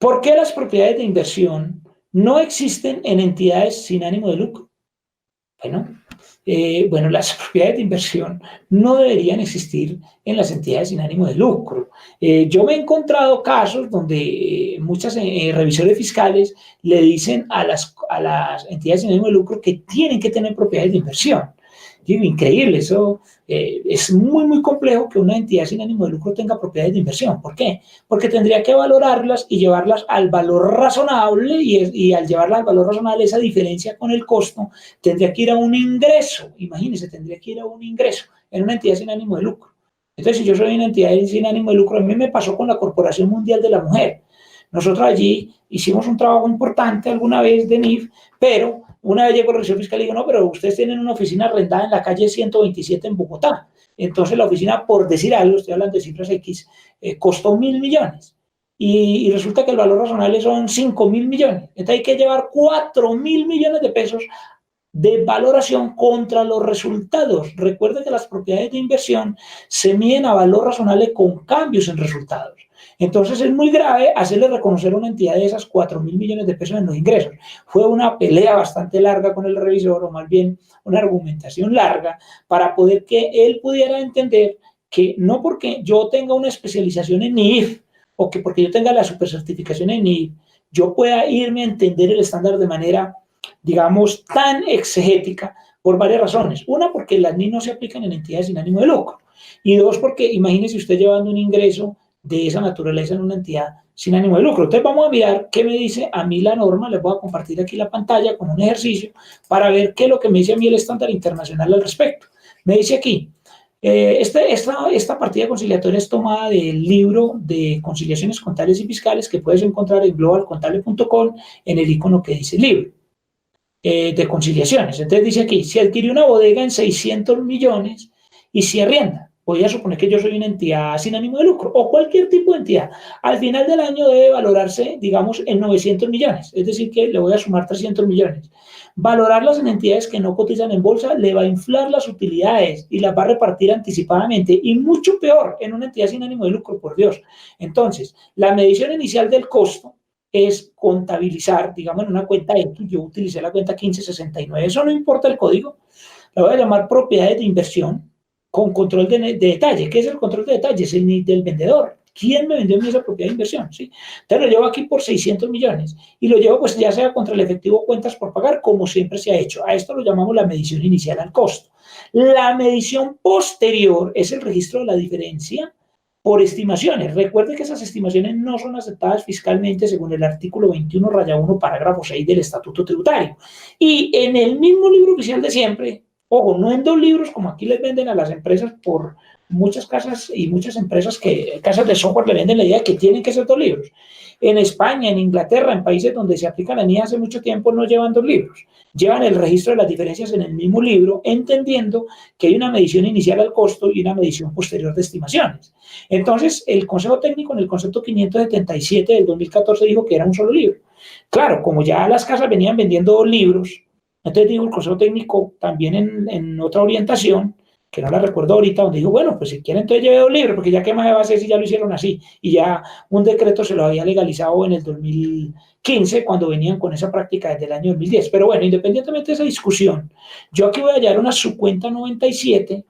¿Por qué las propiedades de inversión no existen en entidades sin ánimo de lucro? Bueno, las propiedades de inversión no deberían existir en las entidades sin ánimo de lucro. Yo me he encontrado casos donde muchas revisores fiscales le dicen a las entidades sin ánimo de lucro que tienen que tener propiedades de inversión. Digo, increíble, eso es muy, muy complejo que una entidad sin ánimo de lucro tenga propiedades de inversión. ¿Por qué? Porque tendría que valorarlas y llevarlas al valor razonable y al llevarlas al valor razonable, esa diferencia con el costo tendría que ir a un ingreso. Imagínense, tendría que ir a un ingreso en una entidad sin ánimo de lucro. Entonces, si yo soy una entidad sin ánimo de lucro, a mí me pasó con la Corporación Mundial de la Mujer. Nosotros allí hicimos un trabajo importante alguna vez de NIF, pero una vez llegó el revisor fiscal y dijo, no, pero ustedes tienen una oficina arrendada en la calle 127 en Bogotá. Entonces la oficina, por decir algo, estoy hablando de cifras X, costó 1.000.000.000. Y resulta que el valor razonable son 5.000.000.000. Entonces hay que llevar 4.000.000.000 de pesos de valoración contra los resultados. Recuerden que las propiedades de inversión se miden a valor razonable con cambios en resultados. Entonces es muy grave hacerle reconocer a una entidad de esas 4.000.000.000 de pesos en los ingresos. Fue una pelea bastante larga con el revisor, o más bien una argumentación larga, para poder que él pudiera entender que no porque yo tenga una especialización en NIF o que porque yo tenga la supercertificación en NIF, yo pueda irme a entender el estándar de manera, digamos, tan exegética por varias razones. Una, porque las NIF no se aplican en entidades sin ánimo de lucro. Y dos, porque imagínese usted llevando un ingreso de esa naturaleza en una entidad sin ánimo de lucro. Entonces vamos a mirar qué me dice a mí la norma. Les voy a compartir aquí la pantalla con un ejercicio para ver qué es lo que me dice a mí el estándar internacional al respecto. Me dice aquí, esta partida conciliatoria es tomada del libro de conciliaciones contables y fiscales que puedes encontrar en globalcontable.com en el icono que dice libro de conciliaciones. Entonces dice aquí, si adquirió una bodega en 600 millones y si arrienda, voy a suponer que yo soy una entidad sin ánimo de lucro o cualquier tipo de entidad, al final del año debe valorarse, digamos, en 900 millones, es decir, que le voy a sumar 300 millones. Valorarlas en entidades que no cotizan en bolsa le va a inflar las utilidades y las va a repartir anticipadamente y mucho peor en una entidad sin ánimo de lucro, por Dios. Entonces, la medición inicial del costo es contabilizar, digamos, en una cuenta X, yo utilicé la cuenta 1569, eso no importa el código, la voy a llamar propiedades de inversión con control de detalle. ¿Qué es el control de detalle? Es el NID del vendedor. ¿Quién me vendió a mí esa propiedad de inversión? ¿Sí? Entonces lo llevo aquí por 600 millones y lo llevo pues ya sea contra el efectivo cuentas por pagar, como siempre se ha hecho. A esto lo llamamos la medición inicial al costo. La medición posterior es el registro de la diferencia por estimaciones. Recuerde que esas estimaciones no son aceptadas fiscalmente según el artículo 21-1, parágrafo 6 del Estatuto Tributario. Y en el mismo libro oficial de siempre, ojo, no en dos libros como aquí les venden a las empresas por muchas casas y muchas empresas que, casas de software le venden la idea de que tienen que ser dos libros. En España, en Inglaterra, en países donde se aplica la NIA hace mucho tiempo, no llevan dos libros. Llevan el registro de las diferencias en el mismo libro, entendiendo que hay una medición inicial al costo y una medición posterior de estimaciones. Entonces, el Consejo Técnico en el concepto 577 del 2014 dijo que era un solo libro. Claro, como ya las casas venían vendiendo libros, entonces dijo el Consejo Técnico también en otra orientación, que no la recuerdo ahorita, donde dijo, bueno, pues si quieren entonces lleve dos libros, porque ya qué más va a hacer si ya lo hicieron así. Y ya un decreto se lo había legalizado en el 2015, cuando venían con esa práctica desde el año 2010. Pero bueno, independientemente de esa discusión, yo aquí voy a llevar una subcuenta 97,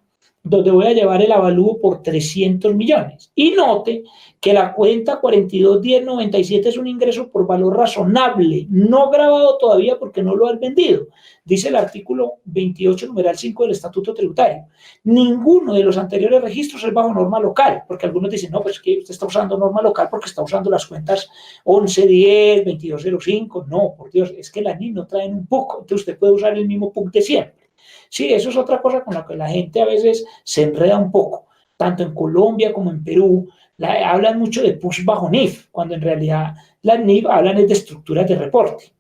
donde voy a llevar el avalúo por 300 millones. Y note que la cuenta 421097 es un ingreso por valor razonable, no grabado todavía porque no lo han vendido. Dice el artículo 28, numeral 5 del Estatuto Tributario. Ninguno de los anteriores registros es bajo norma local, porque algunos dicen, no, pues es que usted está usando norma local porque está usando las cuentas 1110, 2205. No, por Dios, es que las NIF no traen un PUC, entonces usted puede usar el mismo PUC de siempre. Sí, eso es otra cosa con la que la gente a veces se enreda un poco, tanto en Colombia como en Perú, hablan mucho de push bajo NIF, cuando en realidad las NIF hablan de estructuras de reporte.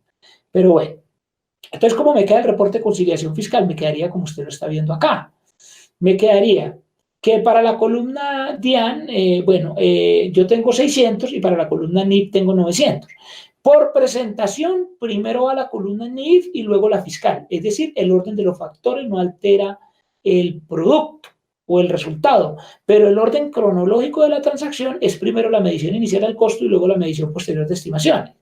Pero bueno, entonces, ¿cómo me queda el reporte de conciliación fiscal? Me quedaría como usted lo está viendo acá. Me quedaría que para la columna DIAN, yo tengo 600 y para la columna NIF tengo 900. Por presentación, primero va la columna NIF y luego la fiscal. Es decir, el orden de los factores no altera el producto. o el resultado, pero el orden cronológico de la transacción es primero la medición inicial del costo y luego la medición posterior de estimaciones.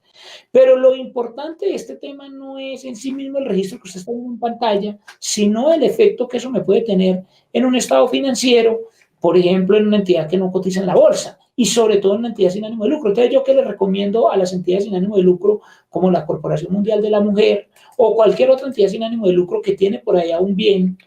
Pero lo importante de este tema no es en sí mismo el registro que usted está viendo en pantalla, sino el efecto que eso me puede tener en un estado financiero, por ejemplo, en una entidad que no cotiza en la bolsa y sobre todo en una entidad sin ánimo de lucro. Entonces, yo que le recomiendo a las entidades sin ánimo de lucro, como la Corporación Mundial de la Mujer o cualquier otra entidad sin ánimo de lucro que tiene por allá un bien,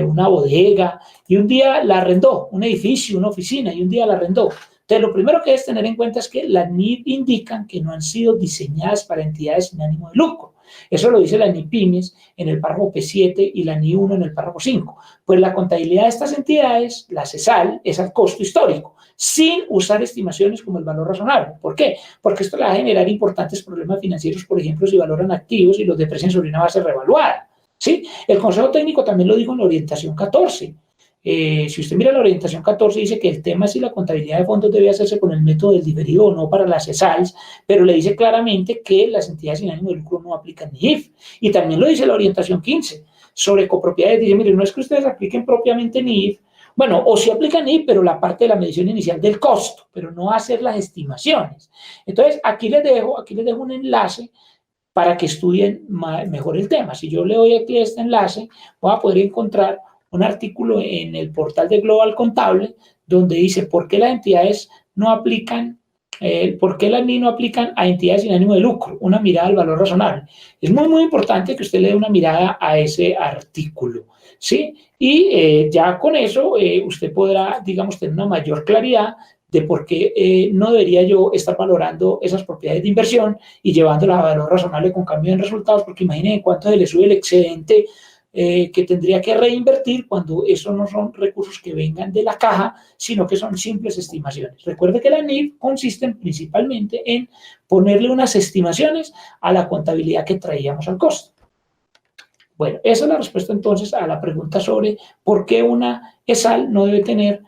una bodega, y un día la arrendó, un edificio, una oficina, y un día la arrendó. Entonces, lo primero que debes tener en cuenta es que las NIF indican que no han sido diseñadas para entidades sin ánimo de lucro. Eso lo dice la NIPYMES en el párrafo P7 y la NI1 en el párrafo 5. Pues la contabilidad de estas entidades, la CESAL, es al costo histórico, sin usar estimaciones como el valor razonable. ¿Por qué? Porque esto le va a generar importantes problemas financieros, por ejemplo, si valoran activos y los deprecian sobre una base revaluada. ¿Sí? El Consejo Técnico también lo dijo en la orientación 14. Si usted mira la orientación 14, dice que el tema es si la contabilidad de fondos debe hacerse con el método del diferido o no para las CESALs, pero le dice claramente que las entidades sin ánimo de lucro no aplican NIF. Y también lo dice la orientación 15 sobre copropiedades. Dice, mire, no es que ustedes apliquen propiamente NIF, bueno, o sí aplican NIF, pero la parte de la medición inicial del costo, pero no hacer las estimaciones. Entonces, aquí les dejo un enlace para que estudien mejor el tema. Si yo le doy aquí este enlace, voy a poder encontrar un artículo en el portal de Global Contable donde dice por qué las entidades no aplican, por qué las NI no aplican a entidades sin ánimo de lucro, una mirada al valor razonable. Es muy, muy importante que usted le dé una mirada a ese artículo, ¿sí? Y ya con eso usted podrá, digamos, tener una mayor claridad de por qué no debería yo estar valorando esas propiedades de inversión y llevándolas a valor razonable con cambio en resultados, porque imaginen cuánto se le sube el excedente que tendría que reinvertir cuando esos no son recursos que vengan de la caja, sino que son simples estimaciones. Recuerde que la NIF consisten principalmente en ponerle unas estimaciones a la contabilidad que traíamos al costo. Bueno, esa es la respuesta entonces a la pregunta sobre por qué una ESAL no debe tener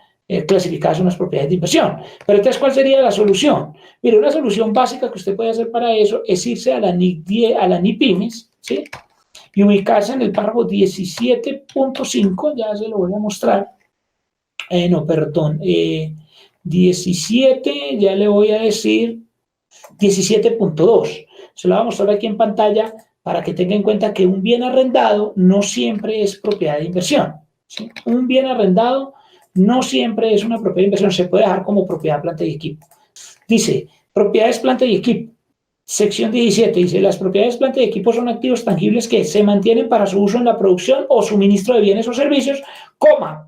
clasificadas unas propiedades de inversión. Pero entonces, ¿cuál sería la solución? Mire, una solución básica que usted puede hacer para eso es irse a la NIPYMES, ¿sí? Y ubicarse en el párrafo 17.5, ya se lo voy a mostrar. No, perdón, 17, ya le voy a decir 17.2. Se lo voy a mostrar aquí en pantalla para que tenga en cuenta que un bien arrendado no siempre es propiedad de inversión, ¿sí? Un bien arrendado no siempre es una propiedad de inversión, se puede dejar como propiedad, planta y equipo. Dice, propiedades, planta y equipo. Sección 17 dice, las propiedades, planta y equipo son activos tangibles que se mantienen para su uso en la producción o suministro de bienes o servicios,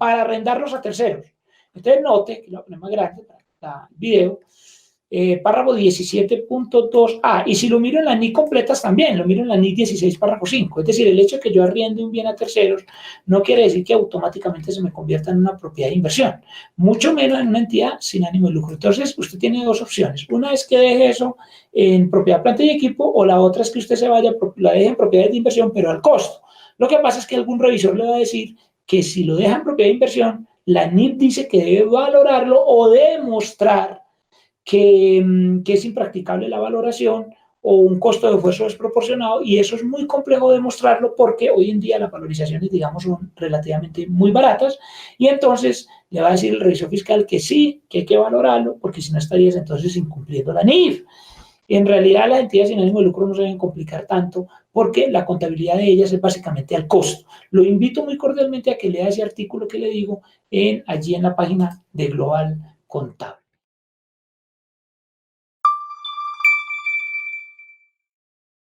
para arrendarlos a terceros. Entonces note, que lo voy a poner más grande para el video, párrafo 17.2a, y si lo miro en la NIC completas también, lo miro en la NIC 16, párrafo 5, es decir, el hecho de que yo arriende un bien a terceros no quiere decir que automáticamente se me convierta en una propiedad de inversión, mucho menos en una entidad sin ánimo de lucro. Entonces, usted tiene dos opciones, una es que deje eso en propiedad, planta y equipo, o la otra es que usted se vaya, la deje en propiedades de inversión, pero al costo. Lo que pasa es que algún revisor le va a decir que si lo deja en propiedad de inversión, la NIF dice que debe valorarlo o demostrar que es impracticable la valoración o un costo de esfuerzo desproporcionado, y eso es muy complejo de demostrarlo porque hoy en día las valorizaciones, digamos, son relativamente muy baratas, y entonces le va a decir el revisor fiscal que sí, que hay que valorarlo, porque si no estarías entonces incumpliendo la NIF. En realidad las entidades sin ánimo de lucro no se deben complicar tanto porque la contabilidad de ellas es básicamente al costo. Lo invito muy cordialmente a que lea ese artículo que le digo allí en la página de Global Contable.